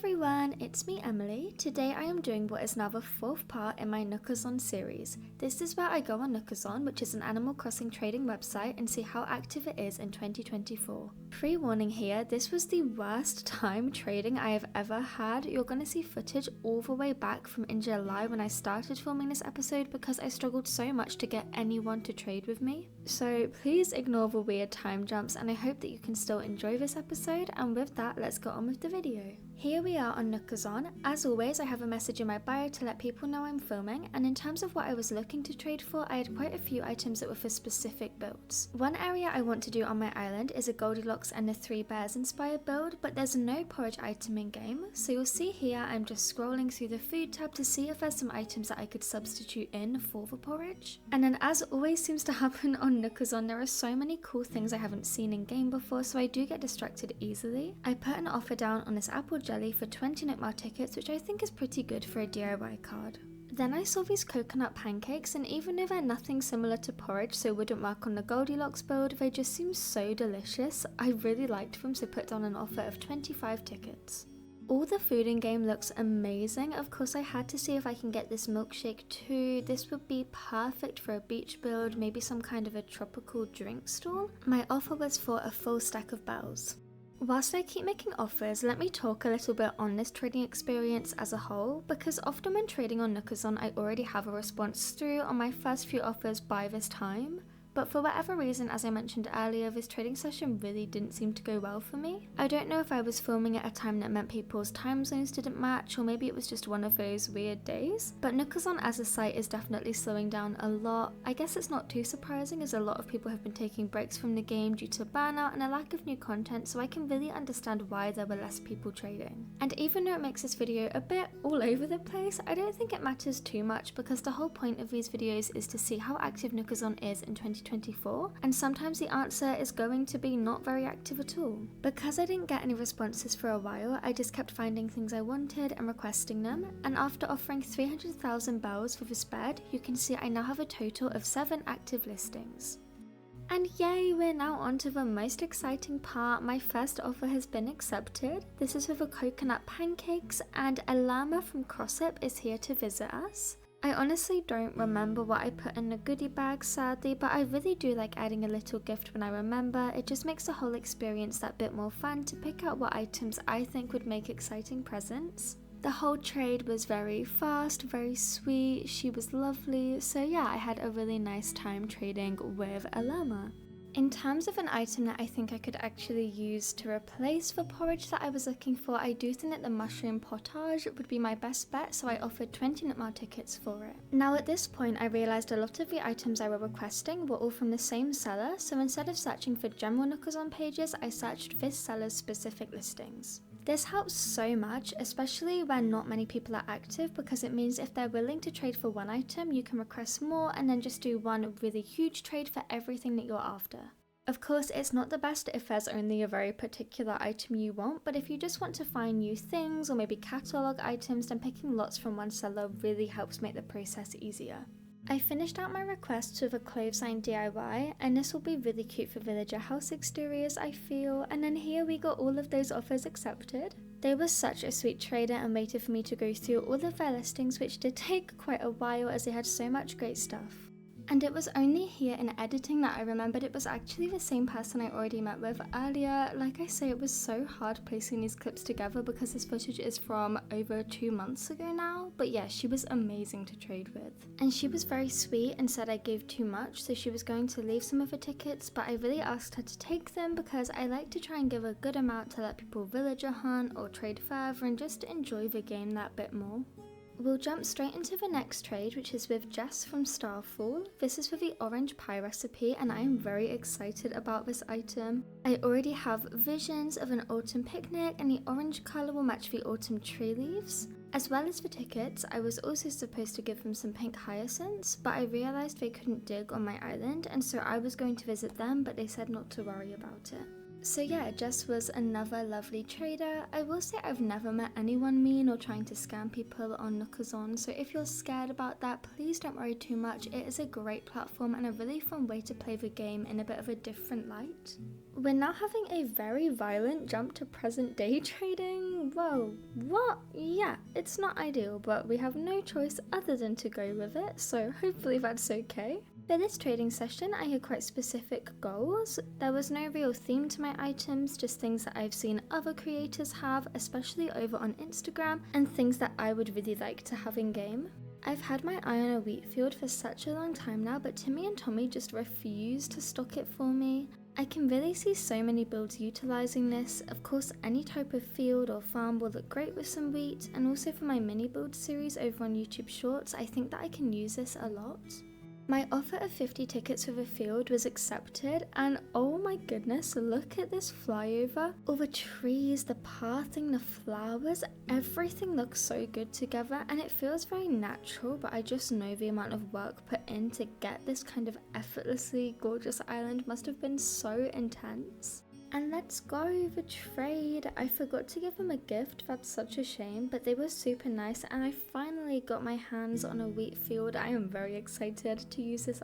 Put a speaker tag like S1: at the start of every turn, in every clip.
S1: everyone, it's me Emily. Today I am doing what is now the fourth part in my Nookazon series. This is where I go on Nookazon, which is an Animal Crossing trading website, and see how active it is in 2024. Pre-warning here, this was the worst time trading I have ever had. You're gonna see footage all the way back from in July when I started filming this episode because I struggled so much to get anyone to trade with me. So please ignore the weird time jumps, and I hope that you can still enjoy this episode, and with that, let's get on with the video. Here we are on Nookazon. As always, I have a message in my bio to let people know I'm filming, and in terms of what I was looking to trade for, I had quite a few items that were for specific builds. One area I want to do on my island is a Goldilocks and the Three Bears inspired build, but there's no porridge item in game, so you'll see here I'm just scrolling through the food tab to see if there's some items that I could substitute in for the porridge. And then, as always seems to happen on Nookazon, there are so many cool things I haven't seen in game before, so I do get distracted easily. I put an offer down on this apple jelly for 20 Nookmar tickets, which I think is pretty good for a DIY card. Then I saw these coconut pancakes, and even though they're nothing similar to porridge, so wouldn't work on the Goldilocks build, they just seem so delicious. I really liked them, so put down an offer of 25 tickets. All the food in game looks amazing. Of course I had to see if I can get this milkshake too. This would be perfect for a beach build, maybe some kind of a tropical drink stall. My offer was for a full stack of bells. Whilst I keep making offers, let me talk a little bit on this trading experience as a whole, because often when trading on Nookazon I already have a response through on my first few offers by this time. But for whatever reason, as I mentioned earlier, this trading session really didn't seem to go well for me. I don't know if I was filming at a time that meant people's time zones didn't match, or maybe it was just one of those weird days. But Nookazon as a site is definitely slowing down a lot. I guess it's not too surprising, as a lot of people have been taking breaks from the game due to burnout and a lack of new content, so I can really understand why there were less people trading. And even though it makes this video a bit all over the place, I don't think it matters too much, because the whole point of these videos is to see how active Nookazon is in 2024, and sometimes the answer is going to be not very active at all. Because I didn't get any responses for a while, I just kept finding things I wanted and requesting them, and after offering 300,000 bells for this bed, you can see I now have a total of 7 active listings. And yay, we're now on to the most exciting part. My first offer has been accepted. This is with the coconut pancakes, and a llama from Crossip is here to visit us. I honestly don't remember what I put in the goodie bag, sadly, but I really do like adding a little gift when I remember. It just makes the whole experience that bit more fun to pick out what items I think would make exciting presents. The whole trade was very fast, very sweet, she was lovely, so yeah, I had a really nice time trading with a llama. In terms of an item that I think I could actually use to replace the porridge that I was looking for, I do think that the mushroom potage would be my best bet, so I offered 20 Nookmar tickets for it. Now at this point I realised a lot of the items I were requesting were all from the same seller, so instead of searching for general Nookazon pages, I searched this seller's specific listings. This helps so much, especially when not many people are active, because it means if they're willing to trade for one item, you can request more and then just do one really huge trade for everything that you're after. Of course, it's not the best if there's only a very particular item you want, but if you just want to find new things or maybe catalogue items, then picking lots from one seller really helps make the process easier. I finished out my requests with a clothesline DIY, and this will be really cute for villager house exteriors, I feel, and then here we got all of those offers accepted. They were such a sweet trader and waited for me to go through all of their listings, which did take quite a while as they had so much great stuff. And it was only here in editing that I remembered it was actually the same person I already met with earlier. Like I say, it was so hard placing these clips together because this footage is from over 2 months ago now, but yeah, she was amazing to trade with. And she was very sweet and said I gave too much, so she was going to leave some of her tickets, but I really asked her to take them because I like to try and give a good amount to let people villager hunt or trade further and just enjoy the game that bit more. We'll jump straight into the next trade, which is with Jess from Starfall. This is for the orange pie recipe, and I am very excited about this item. I already have visions of an autumn picnic, and the orange colour will match the autumn tree leaves. As well as the tickets, I was also supposed to give them some pink hyacinths, but I realised they couldn't dig on my island, and so I was going to visit them, but they said not to worry about it. So yeah, Jess was another lovely trader. I will say I've never met anyone mean or trying to scam people on Nookazon, so if you're scared about that, please don't worry too much. It is a great platform and a really fun way to play the game in a bit of a different light. We're now having a very violent jump to present day trading. Whoa, what? Yeah, it's not ideal, but we have no choice other than to go with it, so hopefully that's okay. For this trading session, I had quite specific goals. There was no real theme to my items, just things that I've seen other creators have, especially over on Instagram, and things that I would really like to have in game. I've had my eye on a wheat field for such a long time now, but Timmy and Tommy just refuse to stock it for me. I can really see so many builds utilising this. Of course, any type of field or farm will look great with some wheat, and also for my mini build series over on YouTube Shorts, I think that I can use this a lot. My offer of 50 tickets for the field was accepted, and oh my goodness, look at this flyover. All the trees, the pathing, the flowers, everything looks so good together, and it feels very natural, but I just know the amount of work put in to get this kind of effortlessly gorgeous island must have been so intense. And let's go, the trade. I forgot to give them a gift, that's such a shame, but they were super nice, and I finally got my hands on a wheat field. I am very excited to use this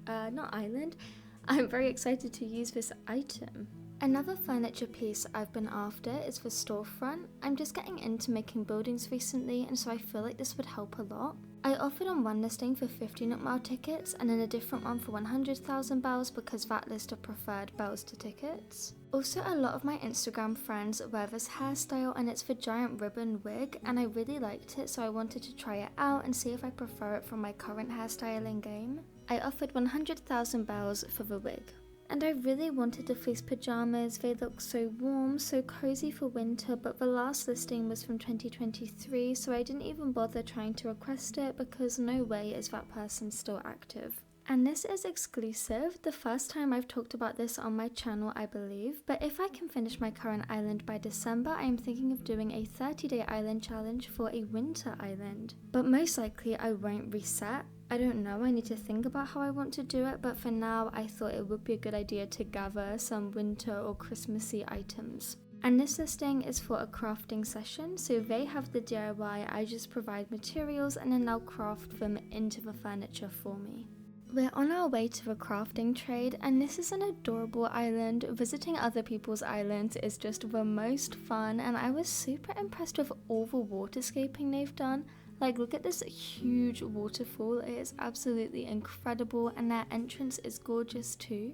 S1: I'm very excited to use this item. Another furniture piece I've been after is the storefront. I'm just getting into making buildings recently, and so I feel like this would help a lot. I offered on one listing for 50 Nookmile tickets and in a different one for 100,000 bells because that list of preferred bells to tickets. Also, a lot of my Instagram friends wear this hairstyle, and it's the giant ribbon wig, and I really liked it, so I wanted to try it out and see if I prefer it from my current hairstyle in game. I offered 100,000 bells for the wig. And I really wanted the fleece pajamas. They look so warm, so cozy for winter, but the last listing was from 2023, so I didn't even bother trying to request it because no way is that person still active. And this is exclusive, the first time I've talked about this on my channel, I believe, but if I can finish my current island by December, I am thinking of doing a 30-day island challenge for a winter island. But most likely I won't reset. I don't know, I need to think about how I want to do it, but for now I thought it would be a good idea to gather some winter or Christmassy items. And this listing is for a crafting session, so they have the DIY, I just provide materials and then they'll craft them into the furniture for me. We're on our way to the crafting trade, and this is an adorable island. Visiting other people's islands is just the most fun, and I was super impressed with all the waterscaping they've done. Like, look at this huge waterfall, it is absolutely incredible, and their entrance is gorgeous too.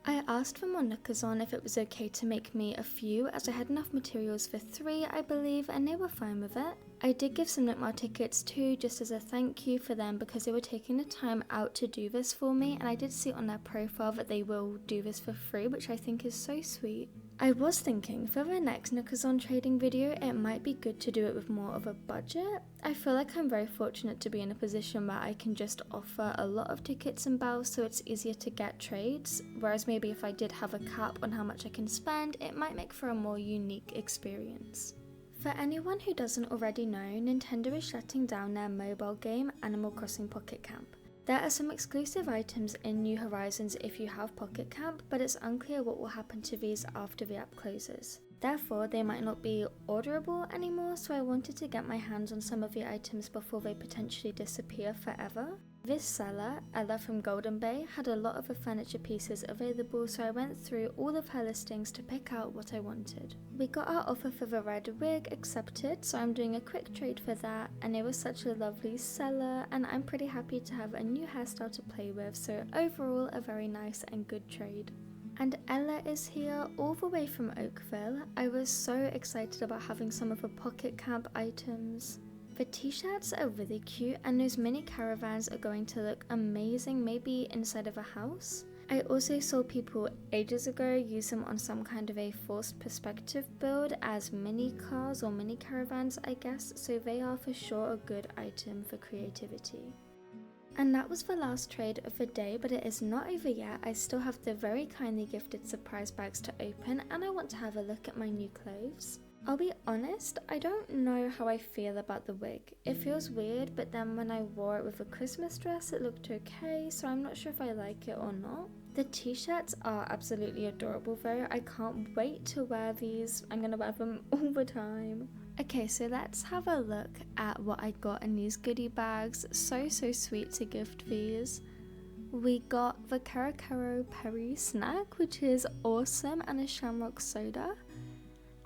S1: I asked them on Nookazon if it was okay to make me a few, as I had enough materials for 3, I believe, and they were fine with it. I did give some Nookmile tickets too, just as a thank you for them because they were taking the time out to do this for me, and I did see on their profile that they will do this for free, which I think is so sweet. I was thinking for the next Nookazon trading video, it might be good to do it with more of a budget. I feel like I'm very fortunate to be in a position where I can just offer a lot of tickets and bells, so it's easier to get trades, whereas maybe if I did have a cap on how much I can spend, it might make for a more unique experience. For anyone who doesn't already know, Nintendo is shutting down their mobile game Animal Crossing Pocket Camp. There are some exclusive items in New Horizons if you have Pocket Camp, but it's unclear what will happen to these after the app closes. Therefore, they might not be orderable anymore, so I wanted to get my hands on some of the items before they potentially disappear forever. This seller, Ella from Golden Bay, had a lot of the furniture pieces available, so I went through all of her listings to pick out what I wanted. We got our offer for the red wig accepted, so I'm doing a quick trade for that, and it was such a lovely seller, and I'm pretty happy to have a new hairstyle to play with, so overall a very nice and good trade. And Ella is here all the way from Oakville. I was so excited about having some of the Pocket Camp items. The t-shirts are really cute, and those mini caravans are going to look amazing, maybe inside of a house. I also saw people ages ago use them on some kind of a forced perspective build as mini cars or mini caravans, I guess, so they are for sure a good item for creativity. And that was the last trade of the day, but it is not over yet. I still have the very kindly gifted surprise bags to open, and I want to have a look at my new clothes. I'll be honest, I don't know how I feel about the wig. It feels weird, but then when I wore it with a Christmas dress it looked okay, so I'm not sure if I like it or not. The t-shirts are absolutely adorable though. I can't wait to wear these. I'm gonna wear them all the time. Okay, so let's have a look at what I got in these goodie bags. So sweet to gift these. We got the Caro Perry snack, which is awesome, and a shamrock soda.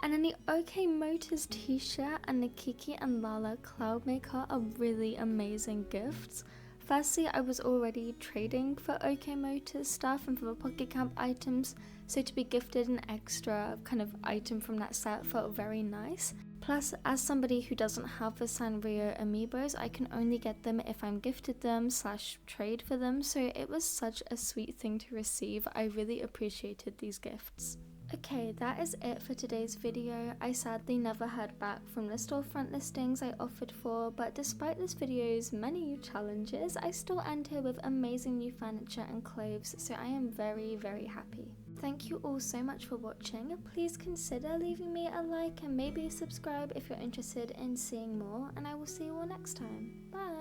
S1: And then the OK Motors t-shirt and the Kiki and Lala Cloudmaker are really amazing gifts. Firstly, I was already trading for OK Motors stuff and for the Pocket Camp items, so to be gifted an extra kind of item from that set felt very nice. Plus, as somebody who doesn't have the Sanrio amiibos, I can only get them if I'm gifted them / trade for them, so it was such a sweet thing to receive. I really appreciated these gifts. Okay, that is it for today's video. I sadly never heard back from the storefront listings I offered for, but despite this video's many new challenges, I still end here with amazing new furniture and clothes, so I am very happy. Thank you all so much for watching. Please consider leaving me a like and maybe subscribe if you're interested in seeing more, and I will see you all next time. Bye!